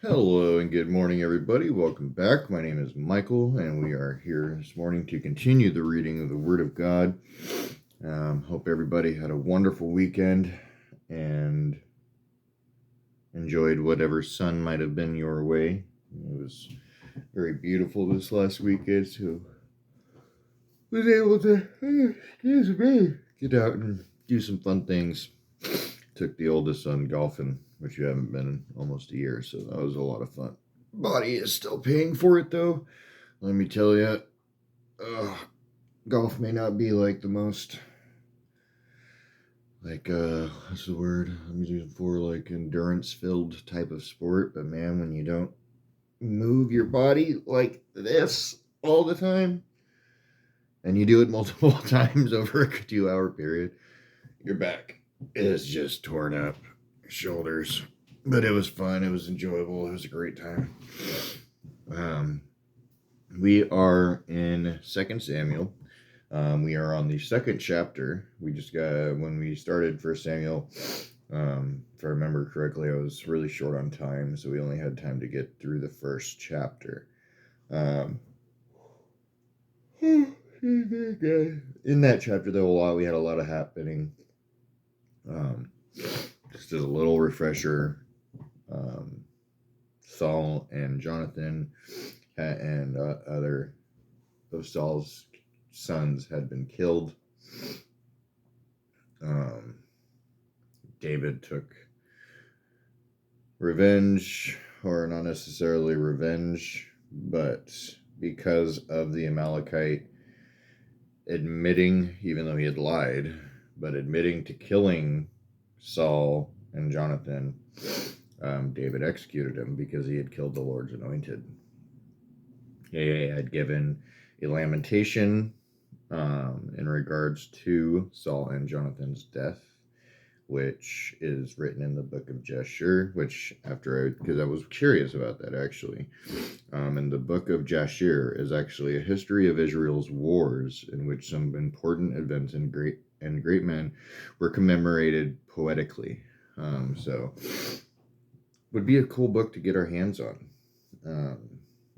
Hello and good morning, everybody. Welcome back. My name is Michael, and we are here this morning to continue the reading of the Word of God. Hope everybody had a wonderful weekend and enjoyed whatever sun might have been your way. It was very beautiful this last weekend, so was able to, get out and do some fun things. Took the oldest son golfing, which you haven't been in almost a year, so that was a lot of fun. Body is still paying for it, though. Let me tell you, golf may not be like the most, what's the word I'm using for, like, endurance-filled type of sport, but man, when you don't move your body like this all the time, and you do it multiple times over a 2-hour period, your back is just torn up. Shoulders. But it was fun. It was enjoyable. It was a great time. We are in 2 Samuel. We are on the second chapter. We just got, when we started 1 Samuel, if I remember correctly, I was really short on time, so we only had time to get through the first chapter. In that chapter, though, we had a lot of happening. Just as a little refresher, Saul and Jonathan and other of Saul's sons had been killed. David took revenge, or not necessarily revenge, but because of the Amalekite admitting, even though he had lied, but admitting to killing Saul and Jonathan, David executed him because he had killed the Lord's anointed. He had given a lamentation in regards to Saul and Jonathan's death, which is written in the book of Jasher, because I was curious about that actually. And the book of Jasher is actually a history of Israel's wars, in which some important events and great men were commemorated poetically. So would be a cool book to get our hands on.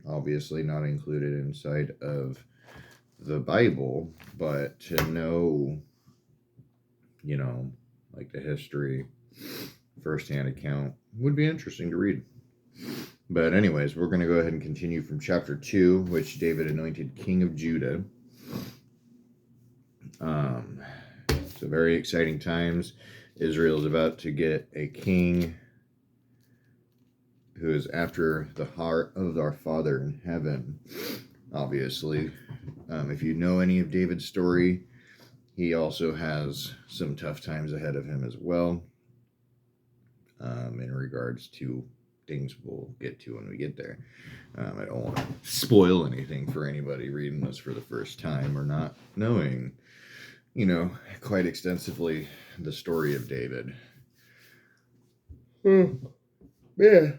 Obviously not included inside of the Bible, but to know, like the history, first-hand account would be interesting to read. But anyways, we're going to go ahead and continue from chapter 2, which David anointed king of Judah. So very exciting times. Israel's about to get a king who is after the heart of our Father in heaven, obviously. If you know any of David's story, he also has some tough times ahead of him as well, in regards to things we'll get to when we get there. I don't want to spoil anything for anybody reading this for the first time or not knowing, quite extensively the story of David. Oh, yeah.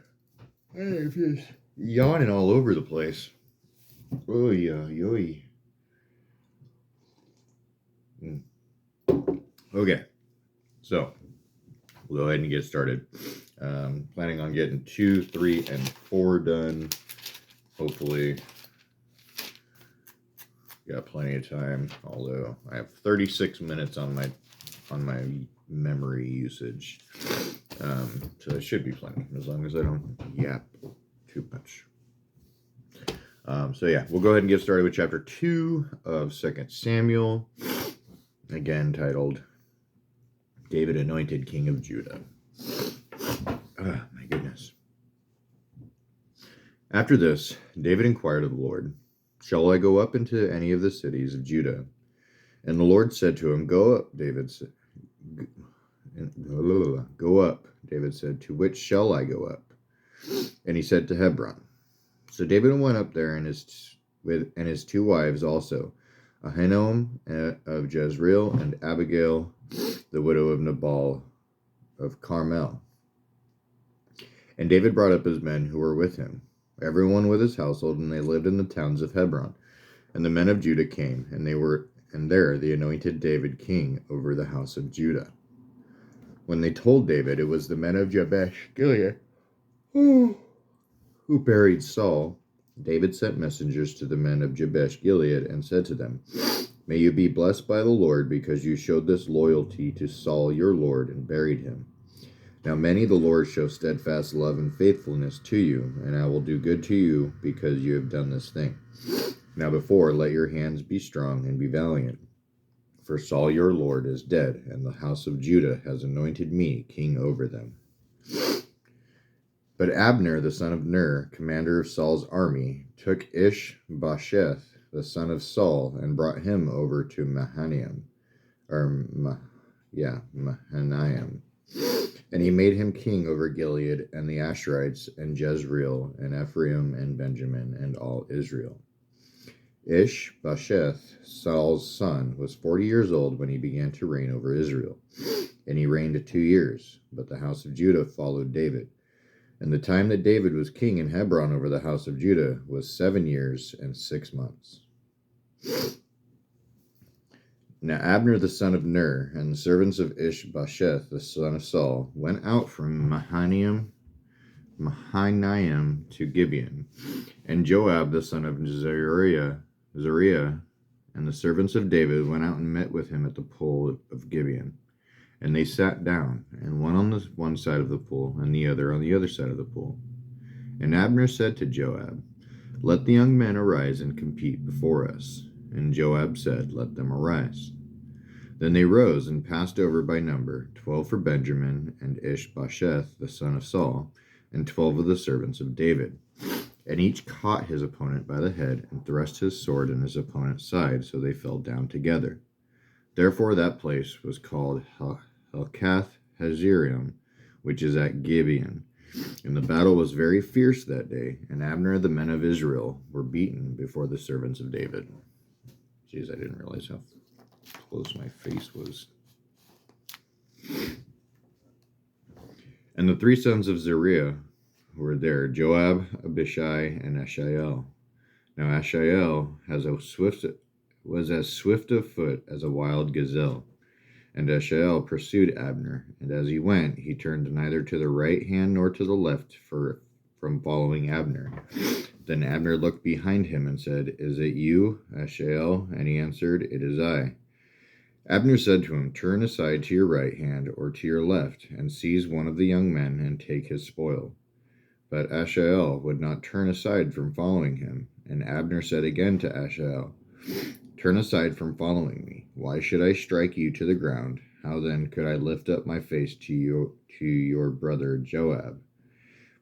I'm just yawning all over the place. Oy, oy, oy. Okay, so we'll go ahead and get started. Planning on getting 2, 3, and 4 done. Hopefully, got plenty of time. Although I have 36 minutes on my memory usage, so it should be plenty as long as I don't yap too much. So yeah, we'll go ahead and get started with chapter 2 of 2 Samuel, again titled David Anointed King of Judah. My goodness. After this, David inquired of the Lord, "Shall I go up into any of the cities of Judah?" And the Lord said to him, "Go up," David said. "Go up," David said. "To which shall I go up?" And he said, "To Hebron." So David went up there, and his 2 wives also, Ahinoam of Jezreel, and Abigail, the widow of Nabal of Carmel. And David brought up his men who were with him, everyone with his household, and they lived in the towns of Hebron. And the men of Judah came, and there they anointed David king over the house of Judah. When they told David it was the men of Jabesh Gilead, who buried Saul, David sent messengers to the men of Jabesh Gilead and said to them, "May you be blessed by the Lord, because you showed this loyalty to Saul your Lord and buried him. Now may the Lord show steadfast love and faithfulness to you, and I will do good to you because you have done this thing. Now before, let your hands be strong and be valiant. For Saul your Lord is dead, and the house of Judah has anointed me king over them." But Abner, the son of Ner, commander of Saul's army, took Ishbosheth, the son of Saul, and brought him over to Mahanaim. And he made him king over Gilead and the Asherites and Jezreel and Ephraim and Benjamin and all Israel. Ishbosheth, Saul's son, was 40 years old when he began to reign over Israel, and he reigned 2 years. But the house of Judah followed David. And the time that David was king in Hebron over the house of Judah was 7 years and 6 months. Now Abner the son of Ner and the servants of Ishbosheth the son of Saul went out from Mahanaim to Gibeon. And Joab the son of Zeruiah and the servants of David went out and met with him at the pool of Gibeon. And they sat down, and one on the one side of the pool, and the other on the other side of the pool. And Abner said to Joab, "Let the young men arise and compete before us." And Joab said, "Let them arise." Then they rose and passed over by number, 12 for Benjamin, and Ishbosheth the son of Saul, and 12 of the servants of David. And each caught his opponent by the head, and thrust his sword in his opponent's side, so they fell down together. Therefore that place was called Helkath Hazerim, which is at Gibeon. And the battle was very fierce that day, and Abner and the men of Israel were beaten before the servants of David. Jeez, I didn't realize how close my face was. And the 3 sons of Zeruiah were there, Joab, Abishai, and Ashael. Now Ashael was as swift of foot as a wild gazelle. And Ashael pursued Abner, and as he went, he turned neither to the right hand nor to the left from following Abner. Then Abner looked behind him and said, "Is it you, Ashael?" And he answered, "It is I." Abner said to him, "Turn aside to your right hand or to your left, and seize one of the young men and take his spoil." But Ashael would not turn aside from following him. And Abner said again to Ashael, "Turn aside from following me. Why should I strike you to the ground? How then could I lift up my face to your brother Joab?"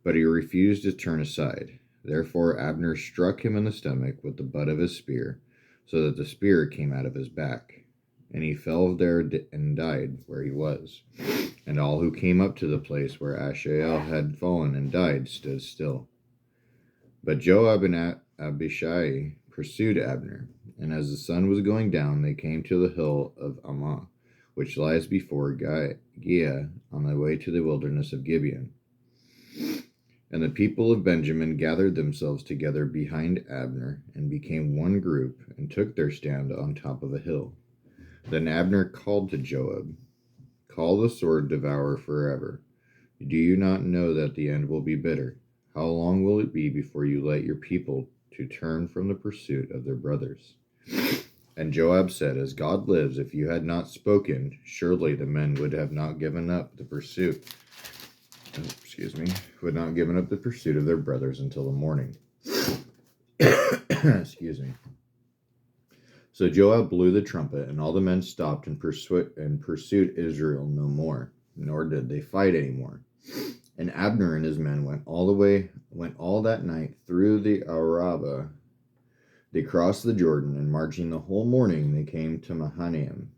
But he refused to turn aside. Therefore Abner struck him in the stomach with the butt of his spear, so that the spear came out of his back. And he fell there and died where he was. And all who came up to the place where Ashael had fallen and died stood still. But Joab and Abishai pursued Abner, and as the sun was going down, they came to the hill of Ammah, which lies before Giah, on the way to the wilderness of Gibeon. And the people of Benjamin gathered themselves together behind Abner, and became one group, and took their stand on top of a hill. Then Abner called to Joab, "Call the sword devourer forever. Do you not know that the end will be bitter? How long will it be before you let your people to turn from the pursuit of their brothers?" And Joab said, "As God lives, if you had not spoken, surely the men would have not given up the pursuit. Would not given up the pursuit of their brothers until the morning." Excuse me. So Joab blew the trumpet, and all the men stopped and pursued Israel no more, nor did they fight any more. And Abner and his men went all that night through the Arabah. They crossed the Jordan, and marching the whole morning, they came to Mahanaim.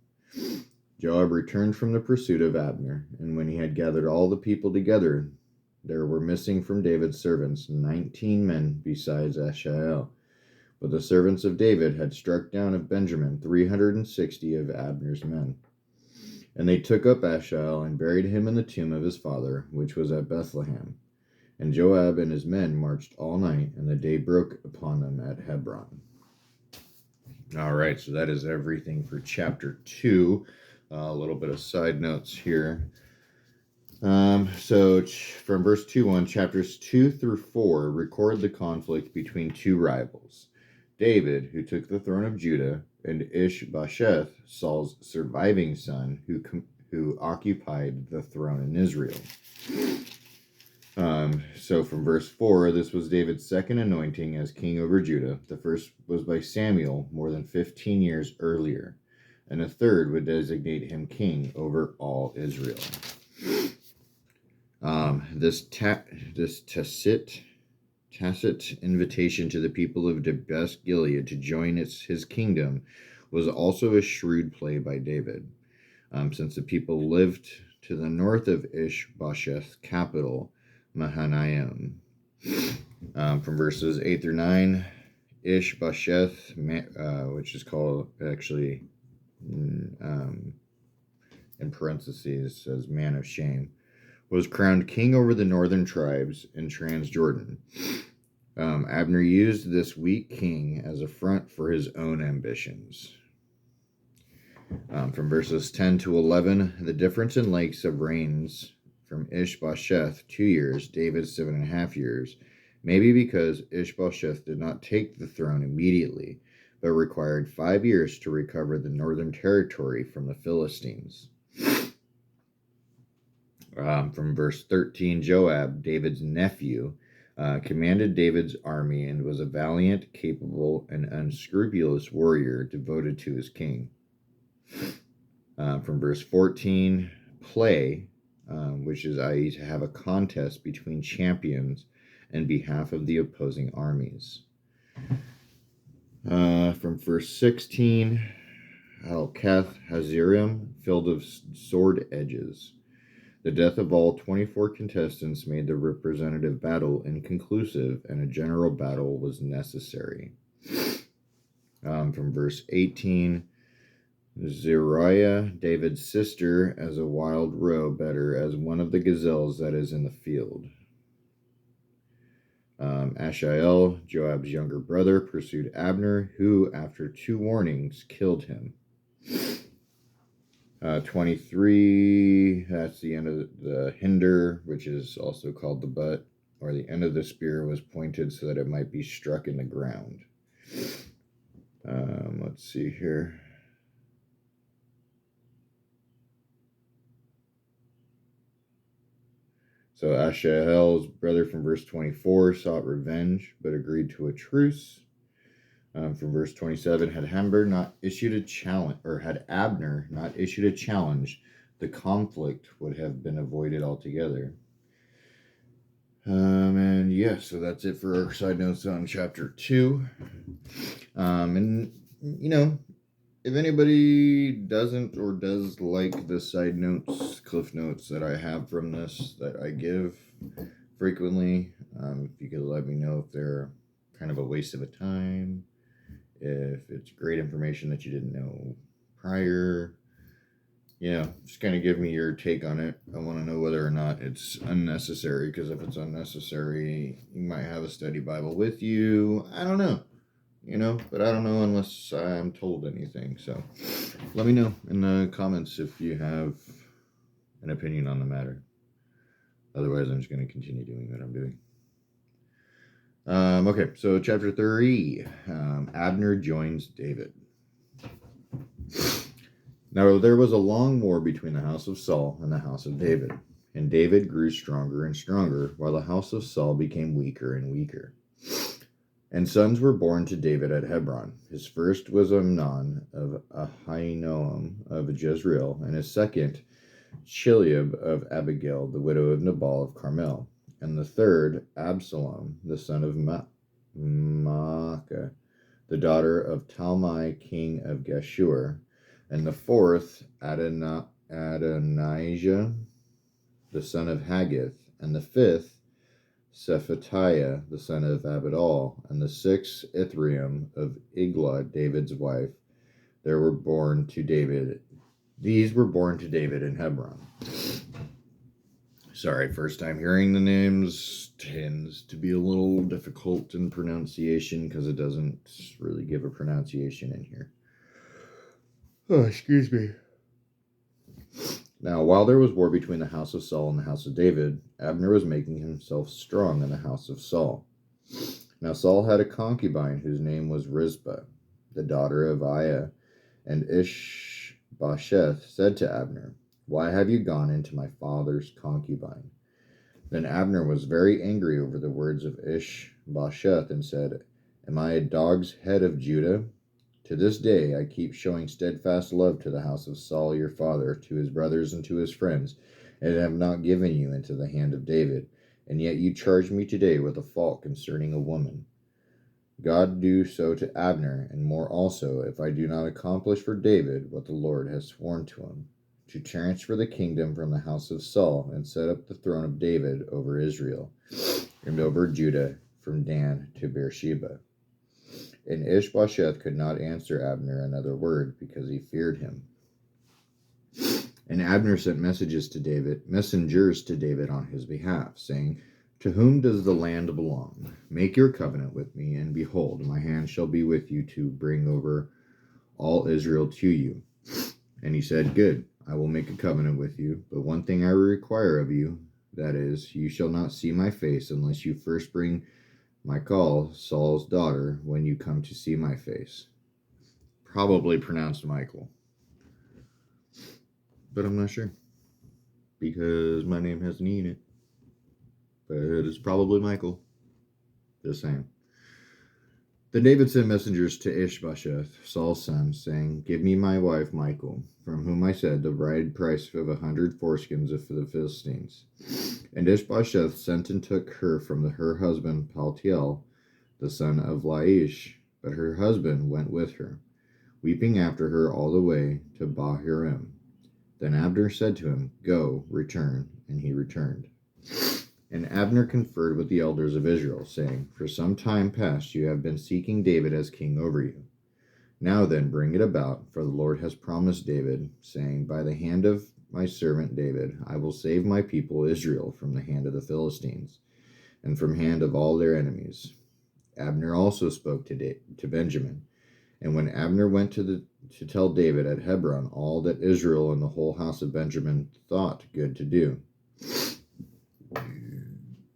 Joab returned from the pursuit of Abner, and when he had gathered all the people together, there were missing from David's servants 19 men besides Ashael. But the servants of David had struck down of Benjamin 360 of Abner's men. And they took up Ashael and buried him in the tomb of his father, which was at Bethlehem. And Joab and his men marched all night, and the day broke upon them at Hebron. All right, so that is everything for chapter 2. A little bit of side notes here. From verse 2 on, chapters 2 through 4 record the conflict between two rivals: David, who took the throne of Judah, and Ishbosheth, Saul's surviving son, who occupied the throne in Israel. From verse 4, this was David's second anointing as king over Judah. The first was by Samuel more than 15 years earlier, and a third would designate him king over all Israel. This tacit invitation to the people of Jabesh Gilead to join his kingdom was also a shrewd play by David, since the people lived to the north of Ishbosheth's capital, Mahanaim. From verses 8 through 9, Ishbosheth, which is called actually in parentheses says man of shame, was crowned king over the northern tribes in Transjordan. Abner used this weak king as a front for his own ambitions. From verses 10 to 11, the difference in lengths of reigns from Ishbosheth 2 years, David 7.5 years, may be because Ishbosheth did not take the throne immediately, but required 5 years to recover the northern territory from the Philistines. From verse 13, Joab, David's nephew, commanded David's army and was a valiant, capable, and unscrupulous warrior devoted to his king. From verse 14, play, which is i.e. to have a contest between champions in behalf of the opposing armies. From verse 16, Helkath Hazirim, filled of sword edges. The death of all 24 contestants made the representative battle inconclusive, and a general battle was necessary. From verse 18, Zeruiah, David's sister, as a wild roe, better as one of the gazelles that is in the field. Ashael, Joab's younger brother, pursued Abner, who, after 2 warnings, killed him. 23, that's the end of the hinder, which is also called the butt, or the end of the spear was pointed so that it might be struck in the ground. Let's see here. So Ashael's brother from verse 24 sought revenge, but agreed to a truce. From verse 27, had Abner not issued a challenge, the conflict would have been avoided altogether. So that's it for our side notes on chapter 2. If anybody doesn't or does like the side notes, cliff notes that I have from this that I give frequently, if you could let me know if they're kind of a waste of a time, if it's great information that you didn't know prior, just kind of give me your take on it. I want to know whether or not it's unnecessary, because if it's unnecessary, you might have a study Bible with you. I don't know, but I don't know unless I'm told anything. So let me know in the comments if you have an opinion on the matter. Otherwise, I'm just going to continue doing what I'm doing. Okay, so chapter 3, Abner joins David. Now there was a long war between the house of Saul and the house of David, and David grew stronger and stronger, while the house of Saul became weaker and weaker. And sons were born to David at Hebron. His first was Amnon of Ahinoam of Jezreel, and his second, Chileab of Abigail, the widow of Nabal of Carmel. And the third, Absalom, the son of Maacah, the daughter of Talmai, king of Geshur. And the fourth, Adonijah, the son of Haggith. And the fifth, Shephatiah, the son of Abidal. And the sixth, Ithream of Eglah, David's wife. These were born to David in Hebron. Sorry, first time hearing the names tends to be a little difficult in pronunciation because it doesn't really give a pronunciation in here. Oh, excuse me. Now, while there was war between the house of Saul and the house of David, Abner was making himself strong in the house of Saul. Now Saul had a concubine whose name was Rizpah, the daughter of Aiah, and Ishbosheth said to Abner, "Why have you gone into my father's concubine?" Then Abner was very angry over the words of Ishbosheth and said, "Am I a dog's head of Judah? To this day I keep showing steadfast love to the house of Saul your father, to his brothers and to his friends, and have not given you into the hand of David. And yet you charge me today with a fault concerning a woman. God do so to Abner, and more also, if I do not accomplish for David what the Lord has sworn to him, to transfer the kingdom from the house of Saul, and set up the throne of David over Israel, and over Judah from Dan to Beersheba." And Ishbosheth could not answer Abner another word, because he feared him. And Abner sent messengers to David on his behalf, saying, "To whom does the land belong? Make your covenant with me, and behold, my hand shall be with you to bring over all Israel to you." And he said, "Good, I will make a covenant with you, but one thing I require of you, that is, you shall not see my face unless you first bring Michal, Saul's daughter, when you come to see my face." Probably pronounced Michael, but I'm not sure, because my name has an E in it. But it's probably Michael. Just saying. Then David sent messengers to Ishbosheth, Saul's son, saying, "Give me my wife Michal, from whom I said, the bride price of 100 foreskins for the Philistines." And Ishbosheth sent and took her from her husband Paltiel, the son of Laish, but her husband went with her, weeping after her all the way to Bahurim. Then Abner said to him, "Go, return," and he returned. And Abner conferred with the elders of Israel, saying, "For some time past you have been seeking David as king over you. Now then, bring it about, for the Lord has promised David, saying, By the hand of my servant David, I will save my people Israel from the hand of the Philistines, and from hand of all their enemies." Abner also spoke to Benjamin. And when Abner went to tell David at Hebron all that Israel and the whole house of Benjamin thought good to do.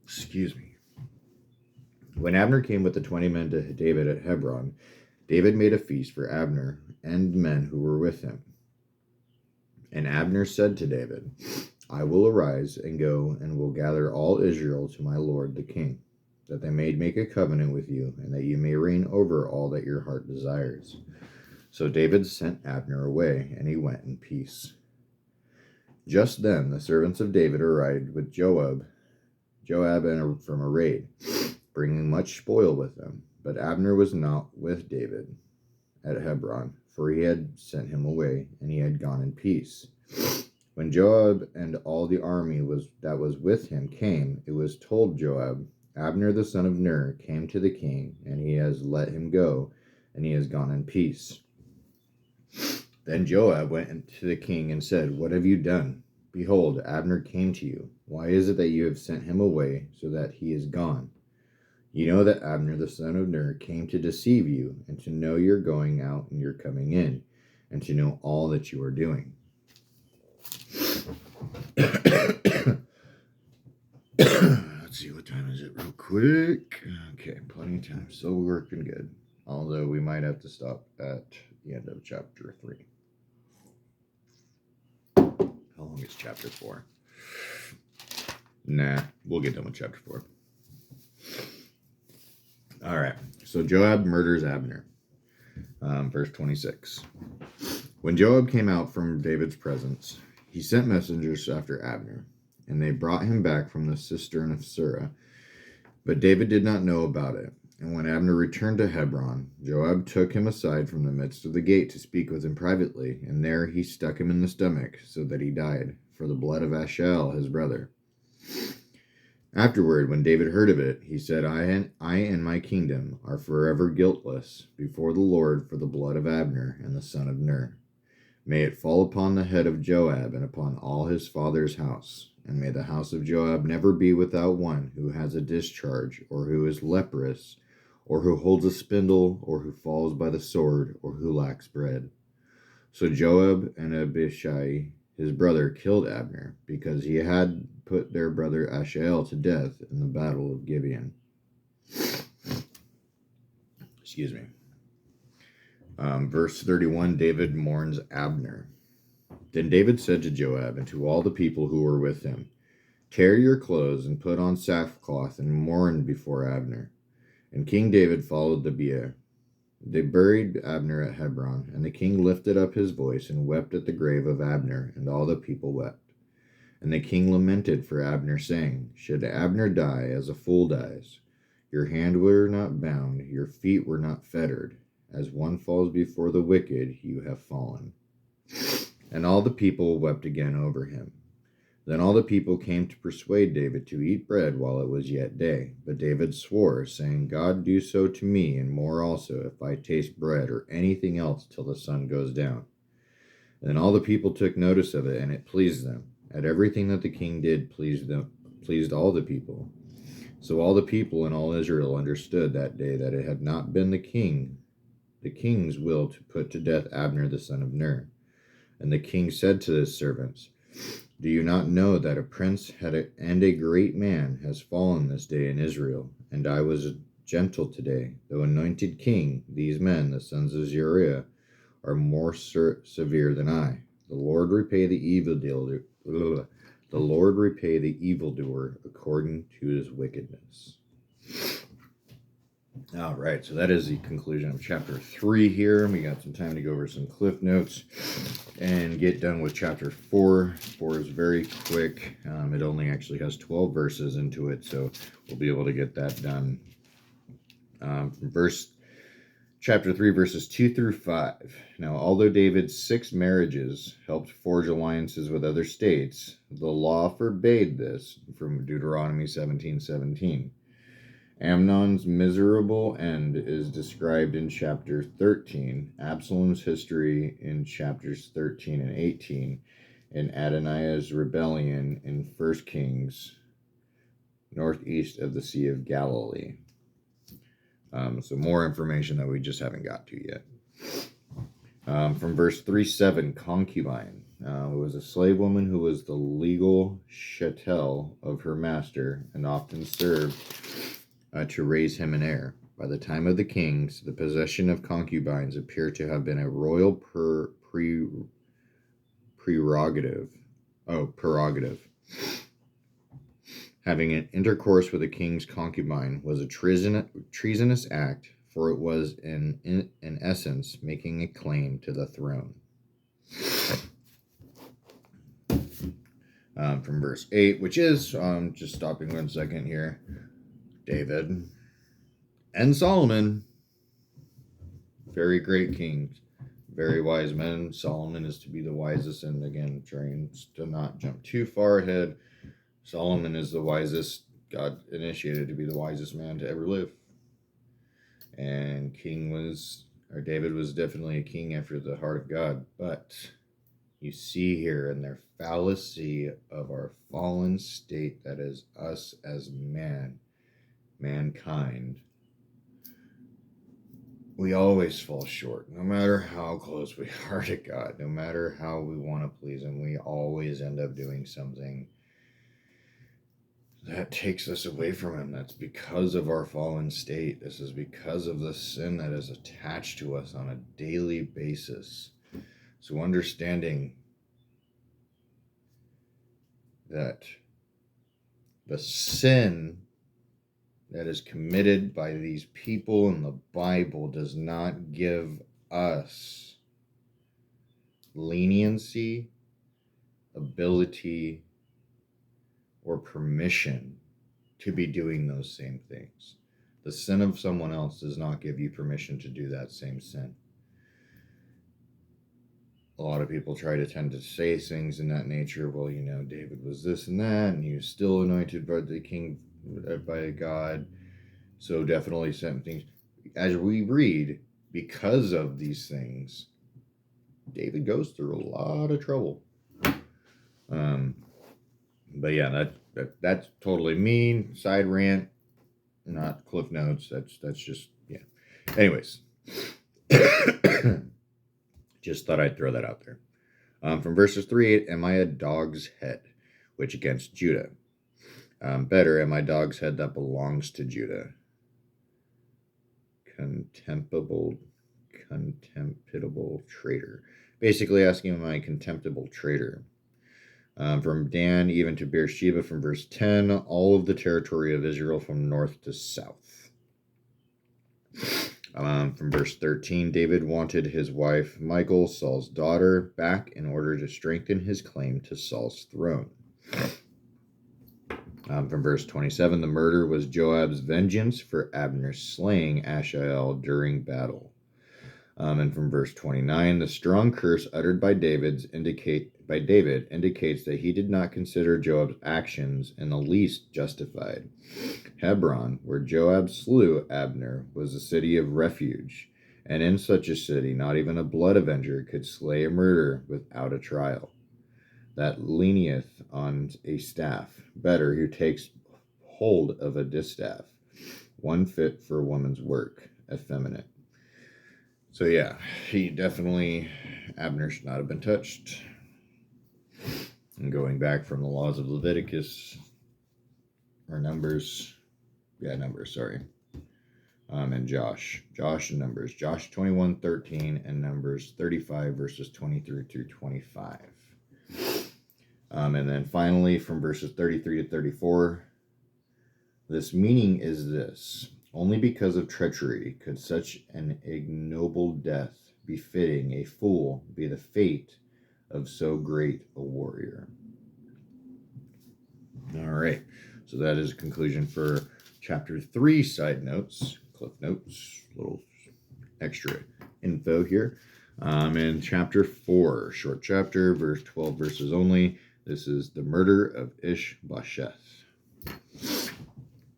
Excuse me. When Abner came with the 20 men to David at Hebron, David made a feast for Abner and men who were with him. And Abner said to David, "I will arise and go and will gather all Israel to my lord the king, that they may make a covenant with you, and that you may reign over all that your heart desires." So David sent Abner away, and he went in peace. Just then the servants of David arrived with Joab from a raid, bringing much spoil with them. But Abner was not with David at Hebron, for he had sent him away, and he had gone in peace. When Joab and all the army that was with him came, it was told Joab, "Abner the son of Ner came to the king, and he has let him go, and he has gone in peace." Then Joab went to the king and said, "What have you done? Behold, Abner came to you. Why is it that you have sent him away, so that he is gone? You know that Abner the son of Ner came to deceive you, and to know your going out and your coming in, and to know all that you are doing." Let's see, what time is it real quick? Okay, plenty of time. Still working good. Although we might have to stop at the end of chapter 3. How long is chapter 4? Nah, we'll get done with chapter 4. All right, so Joab murders Abner. Verse 26. When Joab came out from David's presence, he sent messengers after Abner, and they brought him back from the cistern of Sirah. But David did not know about it. And when Abner returned to Hebron, Joab took him aside from the midst of the gate to speak with him privately, and there he stuck him in the stomach, so that he died, for the blood of Asahel his brother. Afterward, when David heard of it, he said, I and my kingdom are forever guiltless before the Lord for the blood of Abner and the son of Ner. May it fall upon the head of Joab and upon all his father's house, and may the house of Joab never be without one who has a discharge, or who is leprous, or who holds a spindle, or who falls by the sword, or who lacks bread. So Joab and Abishai, his brother, killed Abner, because he had put their brother Asahel to death in the battle of Gibeon. Excuse me. Verse 31, David mourns Abner. Then David said to Joab and to all the people who were with him, "Tear your clothes and put on sackcloth and mourn before Abner." And King David followed the bier. They buried Abner at Hebron, and the king lifted up his voice and wept at the grave of Abner, and all the people wept. And the king lamented for Abner, saying, "Should Abner die as a fool dies? Your hand were not bound, your feet were not fettered. As one falls before the wicked, you have fallen." And all the people wept again over him. Then all the people came to persuade David to eat bread while it was yet day. But David swore, saying, "God do so to me, and more also, if I taste bread or anything else till the sun goes down." And then all the people took notice of it, and it pleased them. And everything that the king did pleased all the people. So all the people and all Israel understood that day that it had not been the king's will to put to death Abner the son of Ner. And the king said to his servants, "Do you not know that a prince and a great man has fallen this day in Israel? And I was gentle today, though anointed king. These men, the sons of Zeruiah, are more severe than I. The Lord repay the evildoer. The Lord repay the evildoer according to his wickedness." All right, so that is the conclusion of chapter 3 here. We got some time to go over some cliff notes and get done with chapter 4. 4 is very quick. It only actually has 12 verses into it, so we'll be able to get that done. Chapter 3, verses 2 through 5. Now, although David's 6 marriages helped forge alliances with other states, the law forbade this, from Deuteronomy 17:17. Amnon's miserable end is described in chapter 13, Absalom's history in chapters 13 and 18, and Adoniah's rebellion in 1 Kings, northeast of the Sea of Galilee. So more information that we just haven't got to yet. From verse 3:7, concubine. It was a slave woman who was the legal chattel of her master and often served to raise him an heir. By the time of the kings, the possession of concubines appeared to have been a royal prerogative. Having an intercourse with a king's concubine was a treasonous act, for it was in essence making a claim to the throne. From verse 8, which is, just stopping 1 second here, David and Solomon, very great kings, very wise men. Solomon is to be the wisest, and again, trying to not jump too far ahead, Solomon is the wisest. God initiated to be the wisest man to ever live. And David was definitely a king after the heart of God. But you see here in their fallacy of our fallen state, that is us as mankind, we always fall short. No matter how close we are to God, no matter how we want to please him, we always end up doing something that takes us away from him. That's because of our fallen state. This is because of the sin that is attached to us on a daily basis. So understanding that the sin that is committed by these people in the Bible does not give us leniency, ability, or permission to be doing those same things. The sin of someone else does not give you permission to do that same sin. A lot of people tend to say things in that nature. Well, David was this and that, and he was still anointed by the king, by God. So definitely some things. As we read, because of these things, David goes through a lot of trouble. But yeah, that's totally me. Side rant, not cliff notes. That's just, yeah. Anyways, just thought I'd throw that out there. From verses 3-8, am I a dog's head, which against Judah? Better, am I dog's head that belongs to Judah? Contemptible traitor. Basically asking, am I a contemptible traitor? From Dan even to Beersheba, from verse 10, all of the territory of Israel from north to south. From verse 13, David wanted his wife Michal, Saul's daughter, back in order to strengthen his claim to Saul's throne. From verse 27, the murder was Joab's vengeance for Abner slaying Asahel during battle. And from verse 29, the strong curse uttered by David indicates that he did not consider Joab's actions in the least justified. Hebron, where Joab slew Abner, was a city of refuge, and in such a city not even a blood avenger could slay a murderer without a trial. That leaneth on a staff, better who takes hold of a distaff, one fit for a woman's work, effeminate. So yeah, Abner should not have been touched. And going back from the laws of Leviticus, or Numbers, sorry. And Josh and Numbers, Josh 21:13 and Numbers 35 verses 23 through 25. And then finally from verses 33 to 34, this meaning is this: only because of treachery could such an ignoble death befitting a fool be the fate of so great a warrior. All right, so that is a conclusion for chapter 3. Side notes, cliff notes, little extra info here. In chapter 4, short chapter, verse 12 verses only. This is the murder of Ishbosheth.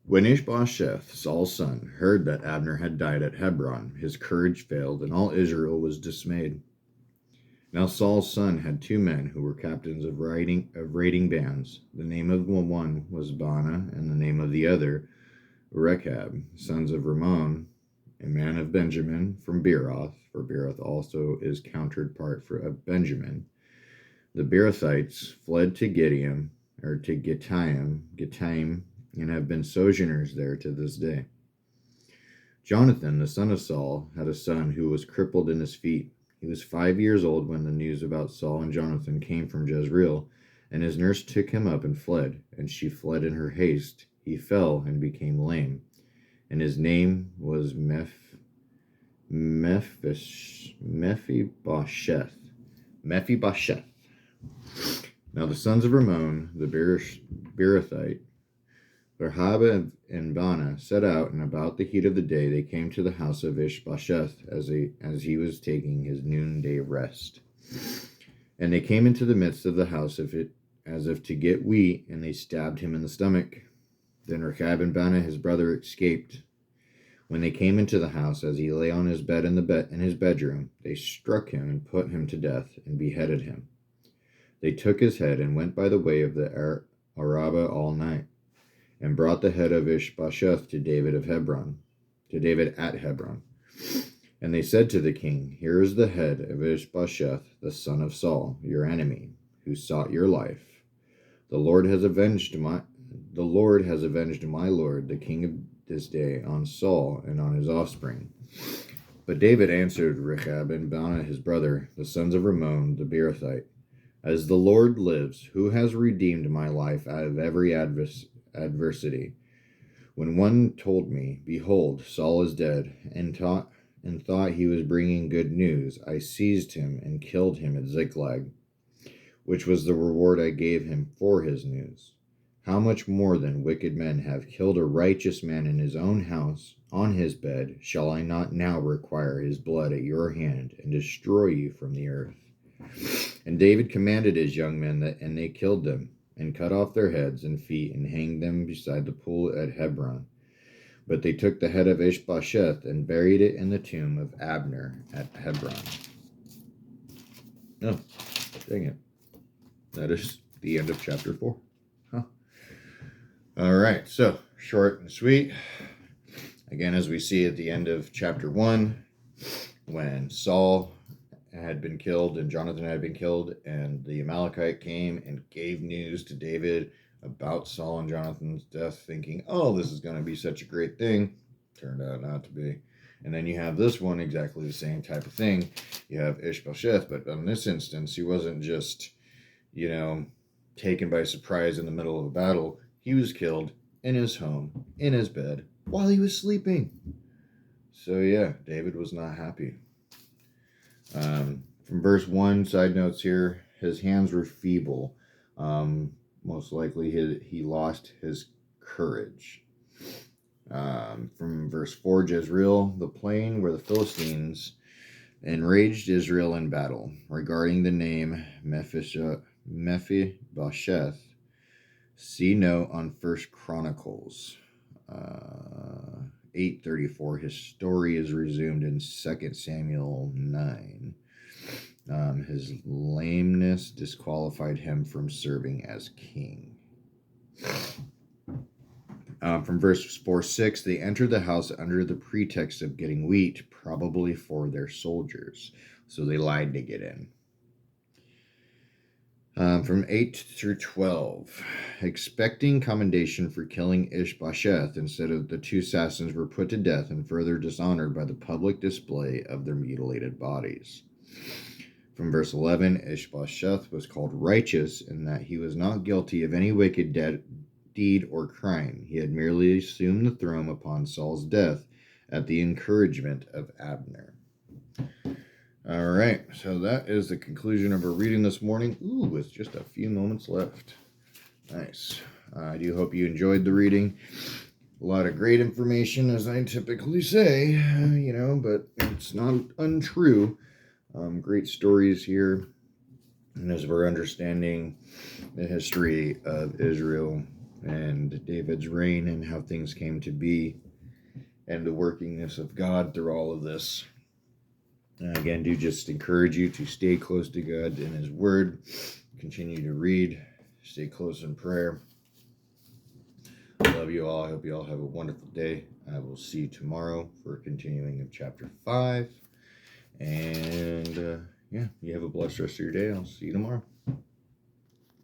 When Ishbosheth, Saul's son, heard that Abner had died at Hebron, his courage failed, and all Israel was dismayed. Now Saul's son had 2 men who were captains of raiding bands. The name of the one was Baanah, and the name of the other Rechab, sons of Rimmon, a man of Benjamin from Beeroth, for Beeroth also is counterpart of Benjamin. The Beerothites fled to Gittaim, and have been sojourners there to this day. Jonathan, the son of Saul, had a son who was crippled in his feet. He was 5 years old when the news about Saul and Jonathan came from Jezreel, and his nurse took him up and fled, and she fled in her haste. He fell and became lame, and his name was Mephibosheth. Now the sons of Rimmon, the Beerothite, Rechab and Baanah, set out, and about the heat of the day they came to the house of Ishbosheth as he was taking his noonday rest. And they came into the midst of the house as if to get wheat, and they stabbed him in the stomach. Then Rechab and Baanah his brother escaped. When they came into the house, as he lay on his bed in his bedroom, they struck him and put him to death and beheaded him. They took his head and went by the way of the Arabah all night, and brought the head of Ishbosheth to David at Hebron. And they said to the king, "Here is the head of Ishbosheth, the son of Saul, your enemy, who sought your life. The Lord has avenged my Lord, the king of this day, on Saul and on his offspring." But David answered Rechab and Baanah his brother, the sons of Rimmon the Beerothite, "As the Lord lives, who has redeemed my life out of every adversity. When one told me, 'Behold, Saul is dead,' and thought he was bringing good news, I seized him and killed him at Ziklag, which was the reward I gave him for his news. How much more then wicked men have killed a righteous man in his own house, on his bed, shall I not now require his blood at your hand, and destroy you from the earth?" And David commanded his young men, and they killed them, and cut off their heads and feet, and hanged them beside the pool at Hebron. But they took the head of Ishbosheth and buried it in the tomb of Abner at Hebron. Oh, dang it. That is the end of chapter 4. All right, so short and sweet. Again, as we see at the end of chapter 1, when Saul had been killed and Jonathan had been killed, and the Amalekite came and gave news to David about Saul and Jonathan's death, thinking, oh, this is going to be such a great thing. Turned out not to be. And then you have this one, exactly the same type of thing. You have Ishbosheth, but in this instance, he wasn't just, taken by surprise in the middle of a battle. He was killed in his home, in his bed, while he was sleeping. So yeah, David was not happy. From verse 1, side notes here, his hands were feeble. Most likely he lost his courage. From verse 4, Jezreel, the plain where the Philistines enraged Israel in battle. Regarding the name Mephibosheth, see note on 1 Chronicles 8:34. His story is resumed in 2 Samuel 9. His lameness disqualified him from serving as king. From verse 4:6, they entered the house under the pretext of getting wheat, probably for their soldiers. So they lied to get in. From 8 through 12, expecting commendation for killing Ishbosheth, instead of the two assassins were put to death and further dishonored by the public display of their mutilated bodies. From verse 11, Ishbosheth was called righteous in that he was not guilty of any wicked deed or crime. He had merely assumed the throne upon Saul's death at the encouragement of Abner. All right, so that is the conclusion of our reading this morning. Ooh, with just a few moments left. Nice. I do hope you enjoyed the reading. A lot of great information, as I typically say, but it's not untrue. Great stories here. And as we're understanding the history of Israel and David's reign and how things came to be and the workingness of God through all of this. Again, do just encourage you to stay close to God and His Word. Continue to read. Stay close in prayer. I love you all. I hope you all have a wonderful day. I will see you tomorrow for a continuing of chapter 5. And you have a blessed rest of your day. I'll see you tomorrow.